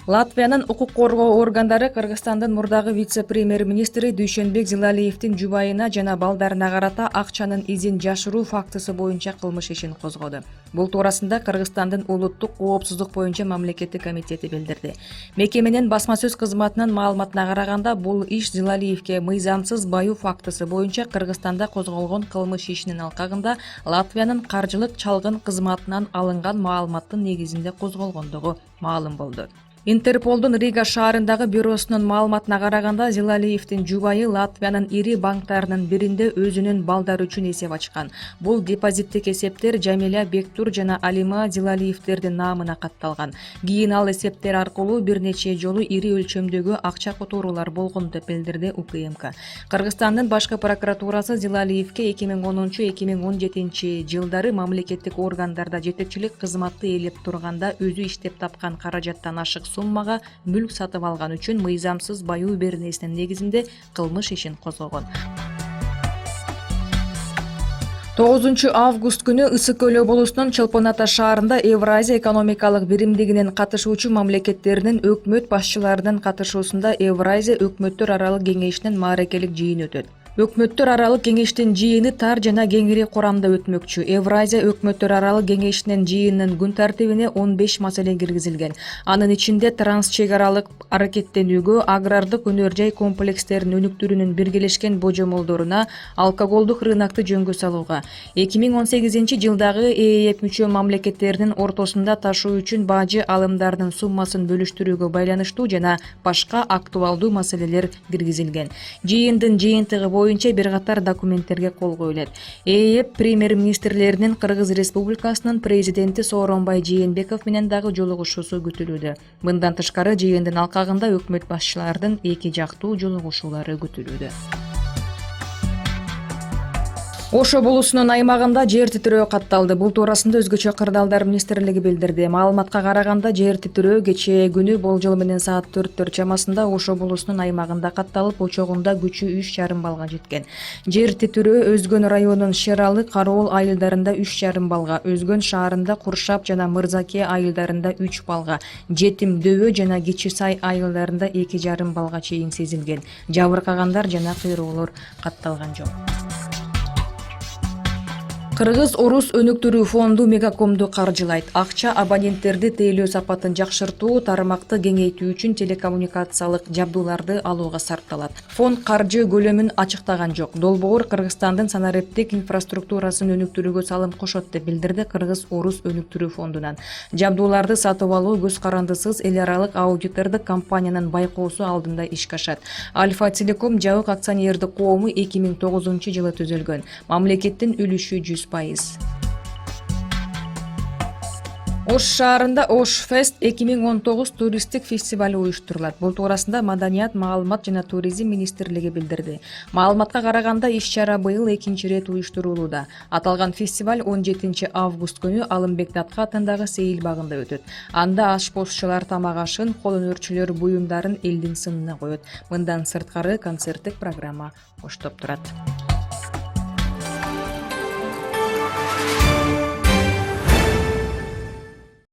Латвиянын укук коргоо органдары Кыргызстандын мурдагы вице-премьер-министри Дүйшөнбек Зилалиевдин жубайына жана балдарына карата акчанын изин жашыруу фактысы боюнча кылмыш ишин козгоду. Бул туурасында Кыргызстандын улуттук коопсуздук боюнча мамлекеттик комитети билдирди. Мекеменин басма сөз кызматынын маалыматына караганда, бул иш Зилалиевге мыйзамсыз баюу фактысы боюнча Кыргызстанда козголгон кылмыш ишинин алкагында Латвиянын каржылык чалгын кызматынан алынган маалыматтын негизинде козголгондугу маалым болду. Интерполдун Рига шаарындагы бюросунун маалыматына караганда, Зилалиевдин жубайы Латвиянын ири банктарынын биринде өзүнүн балдары үчүн эсеп ачкан. Бул депозиттик эсептер Жамиля Бектур жана Алима Зилалиевдердин наамына катталган. Кийин ал эсептер аркылуу бир нече жолу ири өлчөмдөгү акча которуулар болгон деп билдирди УКМК. Кыргызстандын башкы прокуратурасы Зилалиевге 2010-2017 жылдары мамлекеттик органдарда жетекчилик кызматты ээлеп турганда өзү иштеп тапкан каражаттан ашык суммага мүлк сатып алган үчүн мыйзамсыз баюу беренесинин негизинде кылмыш ишин козгогон. 9 август күнү Ысык-Көл облусунун Чолпон Ата шаарында Евразия экономикалык биримдигинин катышуучу мамлекеттеринин өкмөт башчыларынын катышуусунда Евразия өкмөттөр аралык кеңешинин мааракелик жыйыны өтөт. Өкмөттөр аралык кеңештин жыйыны тар жана кеңири курамда өтмөкчү. Евразия өкмөттөр аралык кеңешинин жыйынынын күн тартибине 15 маселе киргизилген. Анын ичинде трансчек аралык аракеттенүүгө, агрардык өнөр жай комплекстерин өнүктүрүүнүн биргелешкен божомолдоруна, алкоголдук рынокты жөнгө салууга, 2018 жылдагы ЭЭФ мүчө мамлекеттеринин ортосунда ташуу үчүн бажы алымдарынын суммасын бөлүштүрүүгө байланыштуу жана башка актуалдуу маселелер киргизилген. Жыйындын жыйынтыгы боюнча бир катар документтерге кол коюлат. ЭЭФ премьер-министрлеринин Кыргыз Республикасынын президенти Сооронбай Жээнбеков менен дагы жолугушуусу күтүлүүдө. Мындан тышкары жыйындын алкагында өкмөт башчыларынын эки жактуу жолугушуулары күтүлүүдө. Ош облусунун аймагында жер титирөө катталды. Бул туурасында өзгөчө кырдаалдар министрлиги билдирди. Маалыматка караганда, жер титирөө кечээ күнү болжол менен саат 4 чамасында Ош облусунун аймагында катталып, очогунда күчү 3,5 балга жеткен. Жер титирөө Өзгөн районунун Шералы, Кароол айылдарында 3,5 балга, Өзгөн шаарында Куршап жана Мырзаке айылдарында 3 балга, Жетим, Дөбө жана Кичи Сай айылдарында 2,5 балга чейин сезилген. Жабыркагандар жана кыйроолор катталган жок. Кыргыз-Орус өнүктүрүү фонду Мегакомду каржылайт. Акча абоненттерди тейлөө сапатын жакшыртуу, тармакты кеңейтүү үчүн телекоммуникациялык жабдууларды алууга сарпталат. Фонд каржы көлөмүн ачыктаган жок. Долбоор Кыргызстандын санариптик инфраструктурасын өнүктүрүүгө салым кошот деп билдирди Кыргыз-Орус өнүктүрүү фондунан. Жабдууларды сатып алуу көз карандысыз эл аралык аудитордук компаниянын байкоосу алдында ишке ашат. Альфа Телеком жабык акционердик коому 2009 жылы түзүлгөн. Мамлекеттин үлүшү 100%. Ош шаарында Ош Фест 2019 туристтик фестивали уюштурулат. Бул туурасында Маданият, маалымат жана туризм министрлиги билдирди. Маалыматка караганда, иш-чара быйыл 2-нчи ирет уюштурулууда. Аталган фестиваль 17 август күнү Алымбек Татка атындагы Сейил багында өтөт. Анда ашпозчулар тамак ашын, кол өнөрчүлөр буюмдарын элдин сынына коет. Мындан сырткары концерттик программа коштоп турат.